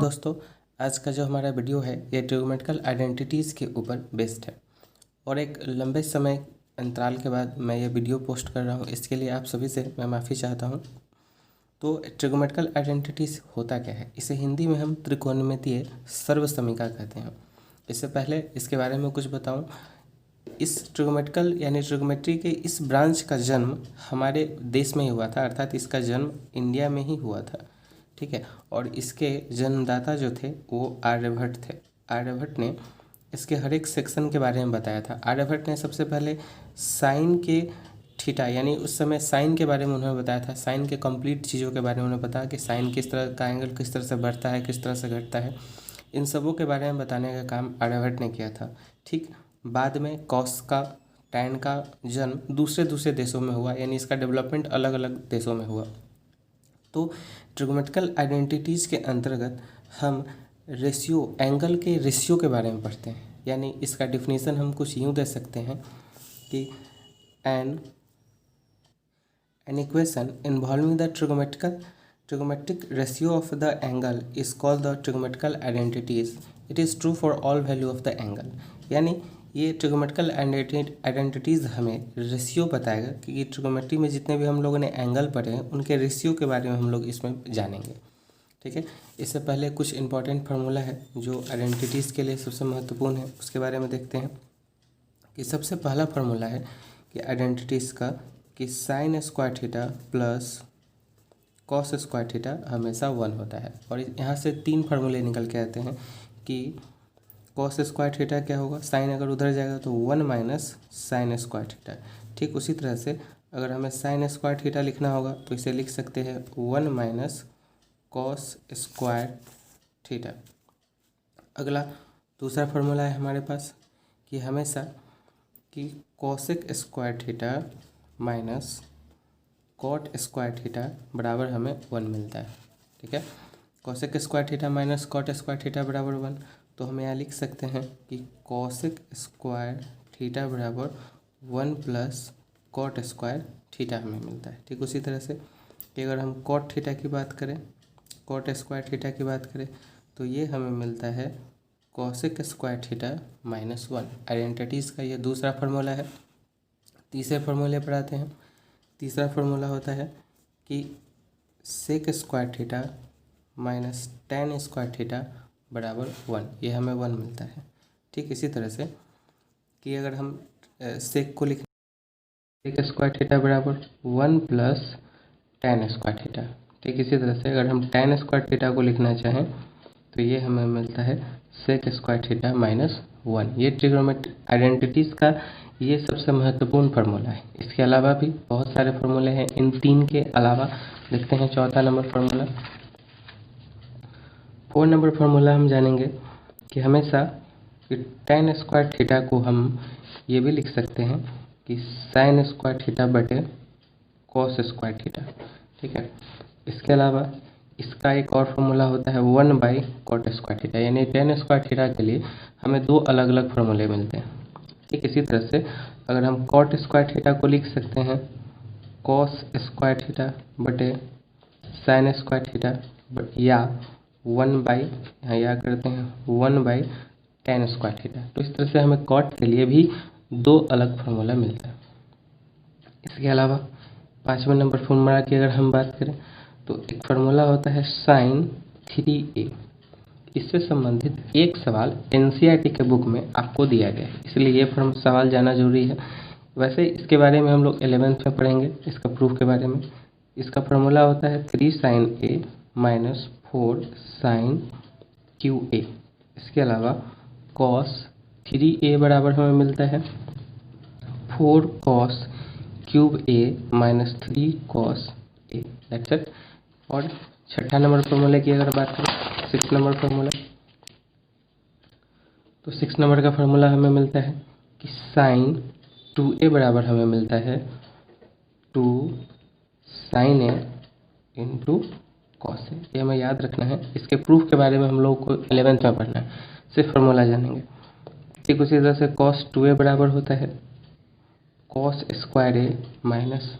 दोस्तों, आज का जो हमारा वीडियो है ये ट्रिग्नोमेट्रिकल आइडेंटिटीज़ के ऊपर बेस्ड है और एक लंबे समय अंतराल के बाद मैं ये वीडियो पोस्ट कर रहा हूँ। इसके लिए आप सभी से मैं माफ़ी चाहता हूँ। तो ट्रिग्नोमेट्रिकल आइडेंटिटीज़ होता क्या है? इसे हिंदी में हम त्रिकोणमितीय सर्वसमीका कहते हैं। इससे पहले इसके बारे में कुछ बताऊँ। इस ट्रिग्नोमेट्रिकल यानी ट्रिग्नोमेट्री के इस ब्रांच का जन्म हमारे देश में ही हुआ था, अर्थात इसका जन्म इंडिया में ही हुआ था। ठीक है। और इसके जन्मदाता जो थे वो आर्यभट्ट थे। आर्यभट्ट ने इसके हर एक सेक्शन के बारे में बताया था। आर्यभट्ट ने सबसे पहले साइन के थीटा यानी उस समय साइन के बारे में उन्होंने बताया था। साइन के कंप्लीट चीज़ों के बारे में उन्होंने बताया कि साइन किस तरह का एंगल किस तरह से बढ़ता है, किस तरह से घटता है। इन सबों के बारे में बताने का काम आर्यभट्ट ने किया था। ठीक। बाद में कॉस का टैन का जन्म दूसरे देशों में हुआ, यानी इसका डेवलपमेंट अलग अलग देशों में हुआ। तो ट्रिग्नोमेट्रिकल आइडेंटिटीज़ के अंतर्गत हम रेशियो, एंगल के रेशियो के बारे में पढ़ते हैं। यानी इसका डिफिनीसन हम कुछ यूँ दे सकते हैं कि an equation involving the trigonometric ratio of the angle is called the trigonometrical identities. It is true for all value of the angle. यानी ये ट्रिग्नोमेट्रिकल आइडेंटिटीज़ हमें रेशियो बताएगा कि ट्रिग्नोमेट्री में जितने भी हम लोगों ने एंगल पढ़े हैं उनके रेशियो के बारे में हम लोग इसमें जानेंगे। ठीक है। इससे पहले कुछ इंपॉर्टेंट फार्मूला है जो आइडेंटिटीज़ के लिए सबसे महत्वपूर्ण है, उसके बारे में देखते हैं। कि सबसे पहला फार्मूला है कि आइडेंटिटीज़ का कि sign square theta plus cos square theta हमेशा 1 होता है। और यहाँ से 3 फार्मूले निकल के आते हैं कि कॉस स्क्वायर थीटा क्या होगा, साइन अगर उधर जाएगा तो 1 माइनस साइन स्क्वायर थीटा। ठीक उसी तरह से अगर हमें साइन स्क्वायर थीटा लिखना होगा तो इसे लिख सकते हैं 1 माइनस कॉस स्क्वायर थीटा। अगला दूसरा फार्मूला है हमारे पास कि हमेशा कि cosec square theta minus cot square theta बराबर हमें 1 मिलता है। ठीक है। Cosec square theta minus cot square theta बराबर 1, तो हम यहाँ लिख सकते हैं कि कॉसेक स्क्वायर थीटा बराबर 1 प्लस कॉट स्क्वायर थीटा हमें मिलता है। ठीक उसी तरह से कि अगर हम कॉट थीटा की बात करें, कॉट स्क्वायर थीटा की बात करें तो ये हमें मिलता है cosec square theta minus 1। Identities का ये दूसरा फार्मूला है। तीसरे फार्मूले पर आते हैं। तीसरा फार्मूला होता है कि sec square theta minus tan square theta बराबर 1, ये हमें 1 मिलता है। ठीक इसी तरह से कि अगर हम सेक को लिख सेक स्क्वायर थीटा बराबर 1 प्लस टेन स्क्वायर थीटा। ठीक इसी तरह से अगर हम टेन स्क्वायर थीटा को लिखना चाहें तो ये हमें मिलता है सेक स्क्वायर थीटा माइनस 1। ये ट्रिग्नोमेट्रिक आइडेंटिटीज़ का ये सबसे महत्वपूर्ण फार्मूला है। इसके अलावा भी बहुत सारे फार्मूले हैं। इन 3 के अलावा देखते हैं चौथा नंबर फार्मूला। 4 नंबर फार्मूला हम जानेंगे कि हमेशा कि टेन स्क्वायर थीटा को हम ये भी लिख सकते हैं कि साइन स्क्वायर थीटा बटे कॉस स्क्वायर थीटा। ठीक है। इसके अलावा इसका एक और फार्मूला होता है 1 बाई कॉट स्क्वायर थीटा, यानी टेन स्क्वायर थीटा के लिए हमें 2 अलग अलग फार्मूले मिलते हैं। ठीक इसी तरह से अगर हम कॉट स्क्वायर थीटा को लिख सकते हैं कॉस स्क्वायर थीटा बटे साइन स्क्वायर थीटा या 1 बाई यहाँ याद करते हैं 1 बाई टेन स्क्वायर थीटा। तो इस तरह से हमें कॉट के लिए भी 2 अलग फार्मूला मिलता है। इसके अलावा 5वें नंबर फार्मूला की अगर हम बात करें तो एक फार्मूला होता है साइन 3a। इससे संबंधित एक सवाल एनसीईआरटी के बुक में आपको दिया गया है, इसलिए ये सवाल जाना जरूरी है। वैसे इसके बारे में हम लोग 11th में पढ़ेंगे, इसका प्रूफ के बारे में। इसका फार्मूला होता है 3 sine a minus 4 sine cube a. इसके अलावा कॉस 3a बराबर हमें मिलता है 4 cos cube a minus 3 cos a। That's it. और छठा नंबर फार्मूले की अगर बात करें 6 नंबर फार्मूला, तो 6 नंबर का फार्मूला हमें मिलता है कि साइन 2a बराबर हमें मिलता है 2 sign a into cos A. ये हमें याद रखना है। इसके प्रूफ के बारे में हम लोग को 11th में पढ़ना है, सिर्फ फार्मूला जानेंगे। ठीक उसी तरह से कॉस 2a बराबर होता है cos square a minus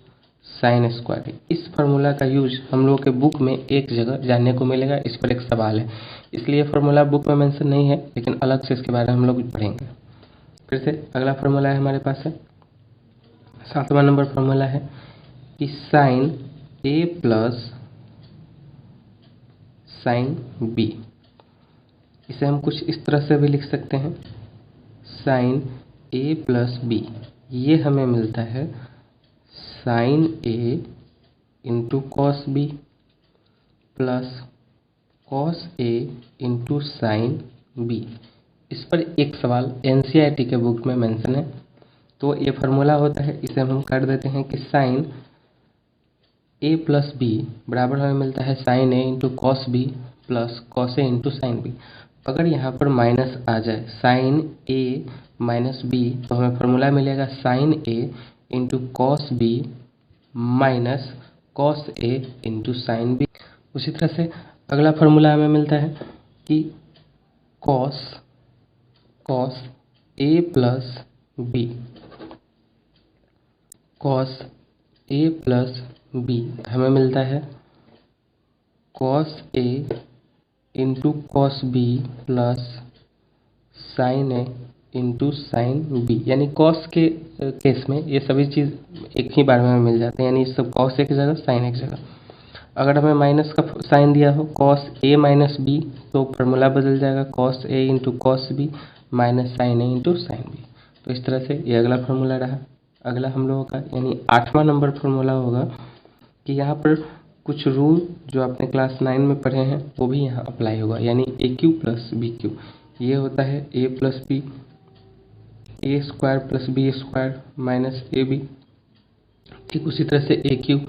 sine square. इस फार्मूला का यूज हम लोग के बुक में एक जगह जानने को मिलेगा, इस पर एक सवाल है, इसलिए फार्मूला बुक में मेंशन नहीं है, लेकिन अलग से इसके बारे में हम लोग पढ़ेंगे। फिर से अगला फार्मूला है हमारे पास है 7वां नंबर फार्मूला है कि साइन ए प्लस साइन बी। इसे हम कुछ इस तरह से भी लिख सकते हैं, साइन ए प्लस बी, ये हमें मिलता है sine A into cos B plus cos A into sine B. इस पर एक सवाल एनसीईआरटी के बुक में मेंशन है, तो ये फार्मूला होता है, इसे हम कर देते हैं कि साइन ए प्लस बी बराबर हमें मिलता है sine A into cos B plus cos A into sine B. अगर यहाँ पर माइनस आ जाए साइन ए माइनस बी, तो हमें फार्मूला मिलेगा sine A into cos B minus cos A into sine B. उसी तरह से अगला फार्मूला हमें मिलता है कि cos A plus B, cos A plus B हमें मिलता है cos A into cos B plus sine A into sine B. यानी कॉस के केस में ये सभी चीज़ एक ही बार में मिल जाते हैं, यानी सब कॉस एक जगह साइन एक जगह। अगर हमें माइनस का साइन दिया हो कॉस ए माइनस बी, तो फार्मूला बदल जाएगा cos A into cos B minus sine A into sine B. तो इस तरह से ये अगला फार्मूला रहा। अगला हम लोगों का यानी 8वां नंबर फार्मूला होगा कि यहाँ पर कुछ रूल जो आपने क्लास 9 में पढ़े हैं वो भी यहाँ अप्लाई होगा, यानी a cube plus b cube. ये होता है a plus b, a square plus b square minus a b. ठीक उसी तरह से a cube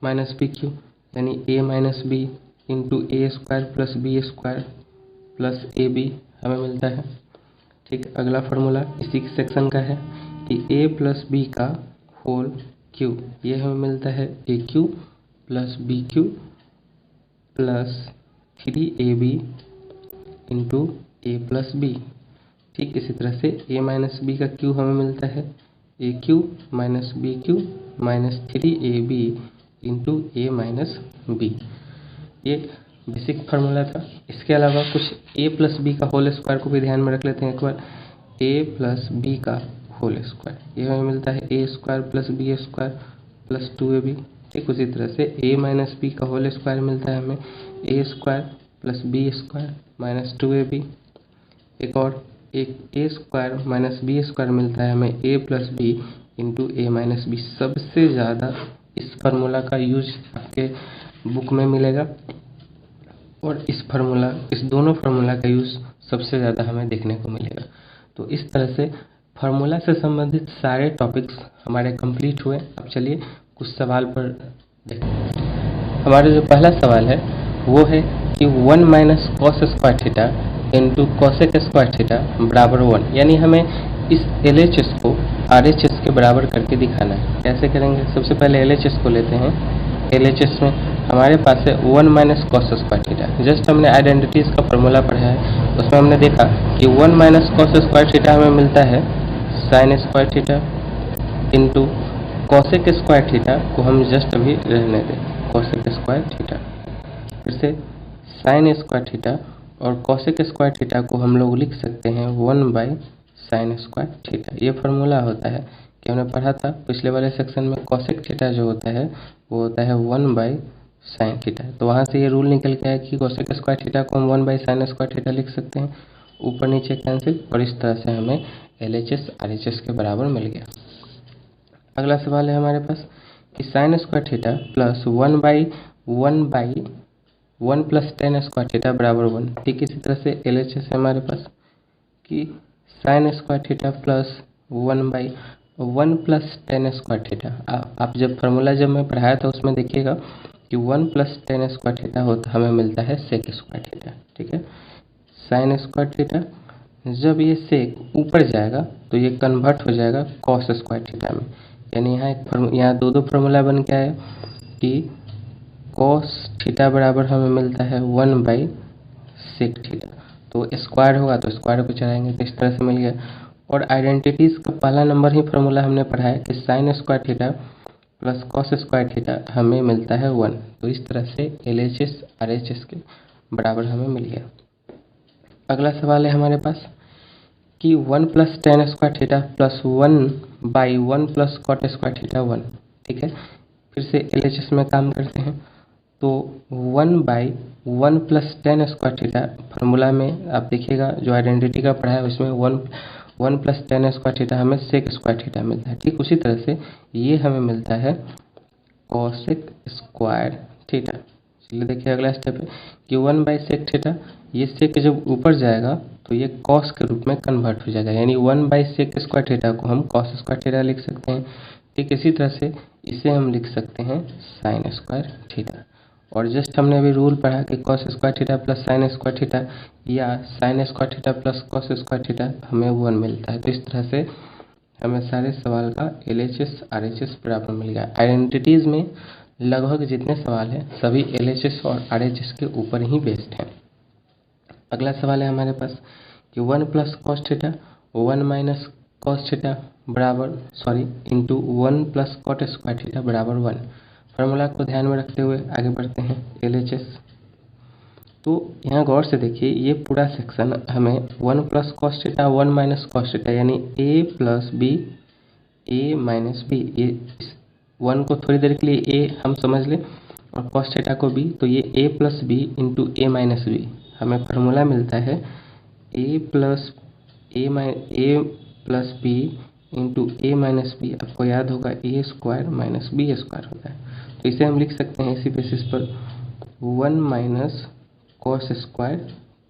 minus b cube, यानी a minus b into a square plus b square plus a b हमें मिलता है। ठीक अगला फार्मूला इसी सेक्शन का है कि ए प्लस बी का होल क्यू, ये हमें मिलता है a cube plus b cube plus 3ab into a plus b. ठीक इसी तरह से ए माइनस बी का क्यू हमें मिलता है a cube minus b cube minus 3ab into a minus B. ये बेसिक फार्मूला था। इसके अलावा कुछ ए प्लस बी का होल स्क्वायर को भी ध्यान में रख लेते हैं एक बार। ए प्लस बी का होल स्क्वायर ये हमें मिलता है a square plus b square plus 2ab। ठीक उसी तरह से ए माइनस बी का होल स्क्वायर मिलता है हमें a square plus b square minus 2ab। एक और एक a square minus B square मिलता है हमें a plus B into a minus b. सबसे ज़्यादा इस फार्मूला का यूज आपके बुक में मिलेगा, और इस दोनों फार्मूला का यूज सबसे ज़्यादा हमें देखने को मिलेगा। तो इस तरह से फार्मूला से संबंधित सारे टॉपिक्स हमारे कंप्लीट हुए। अब चलिए कुछ सवाल पर देखें। हमारा जो पहला सवाल है वो है कि 1 minus cos square theta into cosec square theta बराबर 1, यानी हमें इस LHS को RHS के बराबर करके दिखाना है। कैसे करेंगे? सबसे पहले LHS को लेते हैं। LHS में हमारे पास है 1 minus cos square theta. Just हमने आइडेंटिटीज़ का फॉर्मूला पढ़ा है, उसमें हमने देखा कि 1 माइनस कॉस स्क्वायर थीटा हमें मिलता है sign square theta into cosec square theta को हम जस्ट अभी रहने दें कॉसेक स्क्वायर थीटा। फिर से साइन स्क्वायर थीटा और कॉसेक स्क्वायर थीटा को हम लोग लिख सकते हैं 1 बाई साइन स्क्वायर थीटा। ये फार्मूला होता है कि हमने पढ़ा था पिछले वाले सेक्शन में, कॉसेक थीटा जो होता है वो होता है 1 बाई साइन थीटा। तो वहाँ से ये रूल निकल के आया कि कॉसेक स्क्वायर थीटा को हम 1 बाई साइन स्क्वायर थीटा लिख सकते हैं, ऊपर नीचे कैंसिल, और इस तरह से हमें LHS RHS के बराबर मिल गया। अगला सवाल है हमारे पास कि sign square theta plus 1 by 1 plus tan square theta बराबर 1। ठीक इसी तरह से LHS है हमारे पास कि sign square theta plus 1 by 1 plus tan square theta. आप जब फार्मूला जब मैं पढ़ाया था उसमें देखिएगा कि 1 प्लस टेन स्क्वायर थीटा होता हमें मिलता है सेक स्क्वायर थीटा। ठीक है, साइन स्क्वायर थीटा जब ये सेक ऊपर जाएगा तो ये कन्वर्ट हो जाएगा कॉस स्क्वायर थीटा में, यानी यहाँ दो फार्मूला बन के आया कि कॉस थीटा बराबर हमें मिलता है 1 बाई सेक थीटा। तो स्क्वायर होगा तो स्क्वायर को चढ़ाएंगे, तो इस तरह से मिल गया। और आइडेंटिटीज़ का पहला नंबर ही फार्मूला हमने पढ़ा है कि sign square theta plus cos square theta हमें मिलता है 1। तो इस तरह से LHS RHS के बराबर हमें मिल गया। अगला सवाल है हमारे पास कि 1 plus tan square theta plus 1/1 plus cot square theta 1। ठीक है, फिर से LHS में काम करते हैं। तो 1/1 plus tan square theta formula में आप देखिएगा जो आइडेंटिटी का पढ़ा है उसमें 1 प्लस टेन स्क्वायर थीटा हमें सेक स्क्वायर थीटा मिलता है। ठीक उसी तरह से ये हमें मिलता है कॉसेक स्क्वायर थीटा। चलिए देखिए अगला स्टेप है कि 1/सेक थीटा, ये सेक जब ऊपर जाएगा तो ये कॉस के रूप में कन्वर्ट हो जाएगा, यानी 1/सेक स्क्वायर थीटा को हम कॉस स्क्वायर थीटा लिख सकते हैं। ठीक इसी तरह से इसे हम लिख सकते हैं साइन स्क्वायर थीटा। और जस्ट हमने अभी रूल पढ़ा कि cos square theta plus sine square theta या sine square theta plus cos square theta हमें 1 मिलता है। तो इस तरह से हमें सारे सवाल का LHS RHS बराबर मिल गया। आइडेंटिटीज़ में लगभग जितने सवाल हैं सभी LHS और RHS के ऊपर ही बेस्ड हैं। अगला सवाल है हमारे पास कि 1 plus cos theta 1 minus cos theta बराबर into 1 plus cot square theta बराबर 1। फार्मूला को ध्यान में रखते हुए आगे बढ़ते हैं LHS। तो यहाँ गौर से देखिए ये पूरा सेक्शन हमें 1 plus cos theta 1 minus cos theta यानी A plus B A minus B, ये इस 1 को थोड़ी देर के लिए A हम समझ लें और कॉस थीटा को B, तो ये A plus B into A minus B हमें फार्मूला मिलता है A plus B into A minus B. आपको याद होगा A square minus B square होता है। तो इसे हम लिख सकते हैं इसी बेसिस पर 1 माइनस कॉस स्क्वायर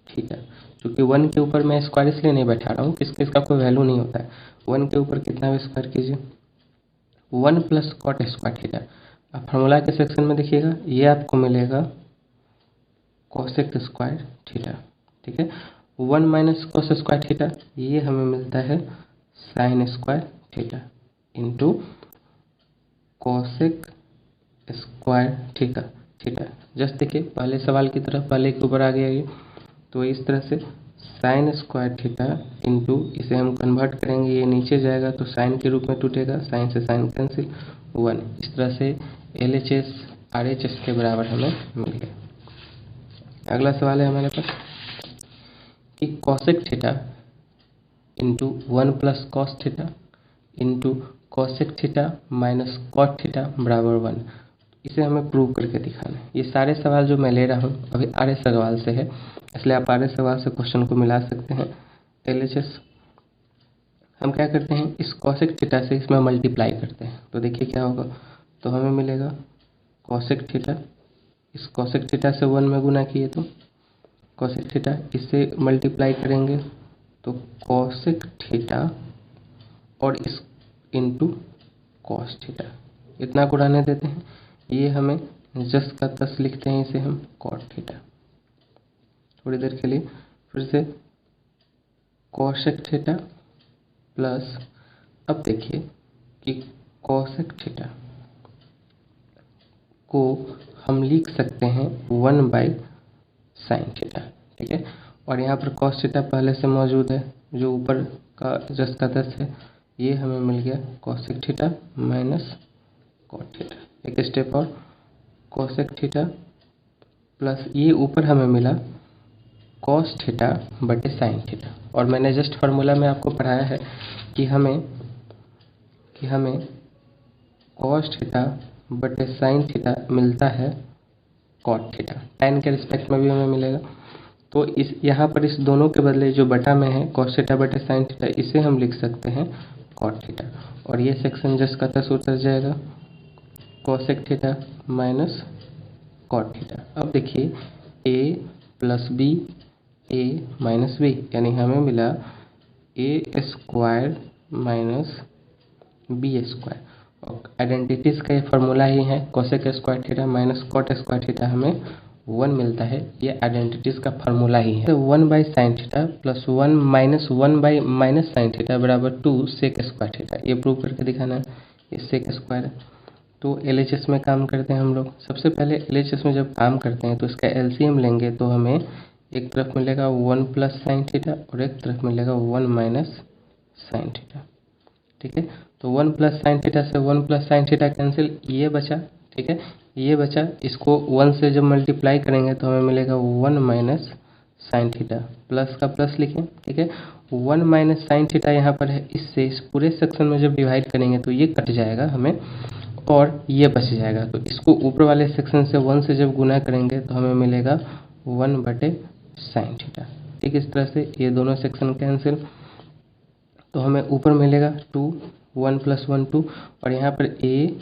थीटा। क्योंकि 1 के ऊपर मैं स्क्वायर इसलिए नहीं बैठा रहा हूँ, इसका कोई वैल्यू नहीं होता है। 1 के ऊपर कितना भी स्क्वायर कीजिए 1 प्लस कॉट स्क्वायर थीटा। अब फार्मूला के सेक्शन में देखिएगा ये आपको मिलेगा कॉसेक स्क्वायर थीटा। ठीक है, 1 माइनस कॉस स्क्वायर थीटा ये हमें मिलता है sign square theta into cosec square theta. Just देखिए पहले सवाल की तरफ पहले के ऊपर आ गया ये। तो इस तरह से साइन स्क्वायर थीटा इंटू इसे हम कन्वर्ट करेंगे, ये नीचे जाएगा तो साइन के रूप में टूटेगा, साइन से साइन कैंसिल 1। इस तरह से LHS RHS के बराबर हमें मिल गया। अगला सवाल है हमारे पास कि cosec theta into 1 plus cos theta into cosec theta minus cot theta बराबर 1। इसे हमें प्रूव करके दिखाना है। ये सारे सवाल जो मैं ले रहा हूँ अभी आर्य सवाल से है, इसलिए आप आर्य सवाल से क्वेश्चन को मिला सकते हैं। LHS हम क्या करते हैं इस कॉसेक थीटा से इसमें मल्टीप्लाई करते हैं, तो देखिए क्या होगा। तो हमें मिलेगा कॉसेक थीटा, इस कॉसेक थीटा से 1 में गुना किए तो कॉसेक थीटा, इससे मल्टीप्लाई करेंगे तो कॉसेक थीटा और इस इंटू कॉस थीटा, इतना को रहने देते हैं। ये हमें 10 का 10 लिखते हैं, इसे हम कॉट थीटा। थोड़ी देर के लिए फिर से कॉसेक थीटा प्लस, अब देखिए कि कॉसेक थीटा को हम लिख सकते हैं 1/साइन थीटा। ठीक है, और यहाँ पर कॉस थीटा पहले से मौजूद है, जो ऊपर का 10 का 10 है, ये हमें मिल गया cosec theta minus cot theta. एक स्टेप और कॉसेक थीटा प्लस ये ऊपर हमें मिला कॉस थीटा बटे साइन थीटा। और मैंने जस्ट फार्मूला में आपको पढ़ाया है कि हमें कॉस थीटा बटे साइन थीटा मिलता है कॉट थीटा, tan के रिस्पेक्ट में भी हमें मिलेगा। तो इस यहाँ पर इस दोनों के बदले जो बटा में है कॉस थीटा बटे साइन थीटा, इसे हम लिख सकते हैं कॉट थीटा। और ये सेक्शन जस्ट का तस उतर जाएगा, cosec theta minus cot theta. अब देखिए A plus B A minus B, यानी हमें मिला A square minus B square. और आइडेंटिटीज़ का ये फार्मूला ही है, cosec square theta minus cot square theta हमें 1 मिलता है, ये आइडेंटिटीज़ का फार्मूला ही है। तो 1/साइन थीटा प्लस 1 माइनस 1/माइनस साइन थीटा बराबर 2 सेक स्क्वायर थीटा, ये प्रूव करके दिखाना है। ये सेक स्क्वायर है। तो LHS में काम करते हैं हम लोग। सबसे पहले LHS में जब काम करते हैं तो इसका LCM लेंगे तो हमें एक तरफ मिलेगा 1 प्लस साइन थीटा और एक तरफ मिलेगा 1 माइनस साइन थीटा। ठीक है, तो 1 प्लस साइन थीटा से 1 प्लस साइन थीटा कैंसिल, ये बचा, ठीक है, ये बचा। इसको 1 से जब मल्टीप्लाई करेंगे तो हमें मिलेगा 1 माइनस साइन थीटा, प्लस का प्लस लिखें, ठीक है। 1 माइनस साइन थीटा यहाँ पर है, इससे इस पूरे सेक्शन में जब डिवाइड करेंगे तो ये कट जाएगा हमें और ये बच जाएगा। तो इसको ऊपर वाले सेक्शन से 1 से जब गुना करेंगे तो हमें मिलेगा 1 बटे साइन थीटा, ठीक। इस तरह से ये दोनों सेक्शन कैंसिल, तो हमें ऊपर मिलेगा 2, 1 प्लस 1 2, और यहाँ पर a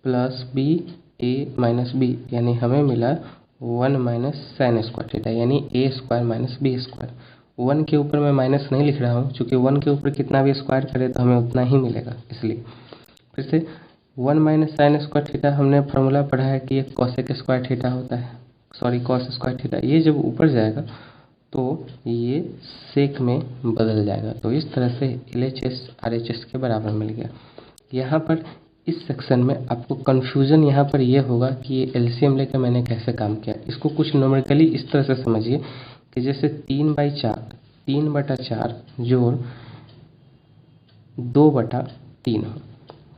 plus b a minus b, यानी हमें मिला 1 माइनस साइन स्क्वायर थीटा, यानी a square minus b square. 1 के ऊपर मैं माइनस नहीं लिख रहा हूँ, क्योंकि 1 के ऊपर कितना भी स्क्वायर करे तो हमें उतना ही मिलेगा, इसलिए। फिर से 1 माइनस साइन स्क्वायर थीटा, हमने फार्मूला पढ़ा है कि ये कॉसेक स्क्वायर थीटा होता है, सॉरी कॉस स्क्वायर थीटा। ये जब ऊपर जाएगा तो ये सेक में बदल जाएगा। तो इस तरह से LHS RHS के बराबर मिल गया। यहाँ पर इस सेक्शन में आपको कन्फ्यूज़न यहाँ पर ये होगा कि ये LCM लेकर मैंने कैसे काम किया। इसको कुछ न्यूमेरिकली इस तरह से समझिए कि जैसे 3/4 जोड़ 2/3 हो,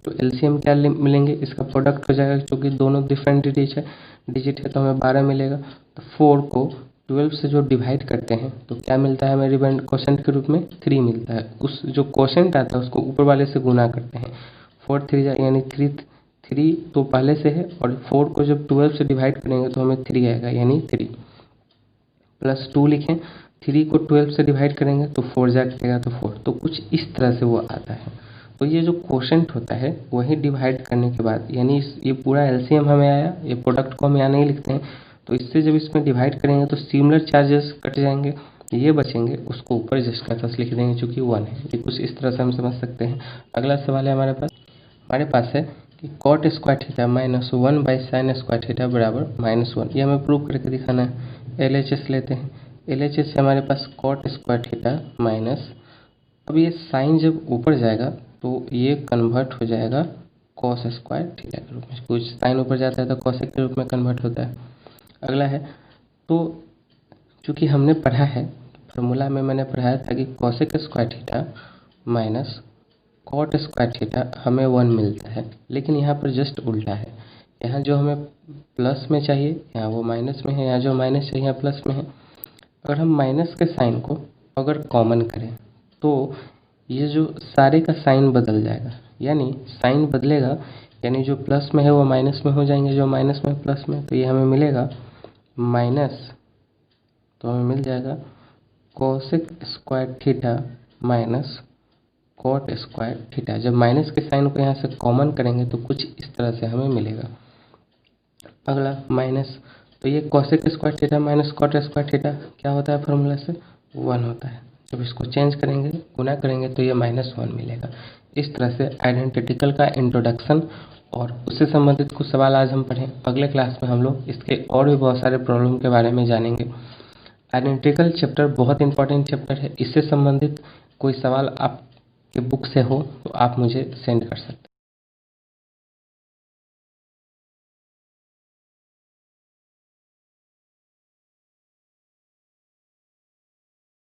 तो LCM क्या मिलेंगे, इसका प्रोडक्ट हो जाएगा, क्योंकि दोनों डिफरेंट डिजिट है तो हमें 12 मिलेगा। तो 4 को 12 से जो डिवाइड करते हैं तो क्या मिलता है हमें रिमाइंडर क्वोशेंट के रूप में 3 मिलता है। उस जो क्वोशेंट आता है उसको ऊपर वाले से गुना करते हैं, 4 3 यानी 3 तो पहले से है, और 4 को जब 12 से डिवाइड करेंगे तो हमें 3 आएगा, यानी 3 प्लस 2 लिखें। 3 को 12 से डिवाइड करेंगे तो 4 जाएगा, तो 4। तो कुछ इस तरह से वो आता है। तो ये जो क्वोशेंट होता है वही डिवाइड करने के बाद, यानी ये पूरा LCM हमें आया, ये प्रोडक्ट को हम यहाँ नहीं लिखते हैं, तो इससे जब इसमें डिवाइड करेंगे तो सिमिलर चार्जेस कट जाएंगे, ये बचेंगे, उसको ऊपर जिसका प्लस लिख देंगे क्योंकि 1 है। ये कुछ इस तरह से हम समझ सकते हैं। अगला सवाल है हमारे पास है कि cot square theta minus 1 by sine square theta बराबर -1। ये हमें प्रूव करके दिखाना है। LHS लेते हैं। LHS से हमारे पास कॉट स्क्वायर थीटा माइनस, अब ये साइन जब ऊपर जाएगा तो ये कन्वर्ट हो जाएगा कॉस स्क्वायर थीटा के रूप में। कुछ साइन ऊपर जाता है तो कॉसेक के रूप में कन्वर्ट होता है। अगला है, तो चूँकि हमने पढ़ा है, फार्मूला में मैंने पढ़ाया था कि cosec square theta minus cot square theta हमें 1 मिलता है, लेकिन यहाँ पर जस्ट उल्टा है। यहाँ जो हमें प्लस में चाहिए यहाँ वो माइनस में है, यहाँ जो माइनस चाहिए यहाँ प्लस में है। अगर हम माइनस के साइन को अगर कॉमन करें तो ये जो सारे का साइन बदल जाएगा, यानी साइन बदलेगा, यानी जो प्लस में है वो माइनस में हो जाएंगे, जो माइनस में प्लस में। तो ये हमें मिलेगा माइनस, तो हमें मिल जाएगा cosec square theta minus cot square theta. जब माइनस के साइन को यहाँ से कॉमन करेंगे तो कुछ इस तरह से हमें मिलेगा। अगला माइनस, तो ये cosec square theta minus cot square theta क्या होता है फार्मूला से 1 होता है। जब इसको चेंज करेंगे, गुना करेंगे तो ये -1 मिलेगा। इस तरह से आइडेंटिकल का इंट्रोडक्शन और उससे संबंधित कुछ सवाल आज हम पढ़ें। अगले क्लास में हम लोग इसके और भी बहुत सारे प्रॉब्लम के बारे में जानेंगे। आइडेंटिकल चैप्टर बहुत इंपॉर्टेंट चैप्टर है। इससे संबंधित कोई सवाल आपके बुक से हो तो आप मुझे सेंड कर सकते हैं।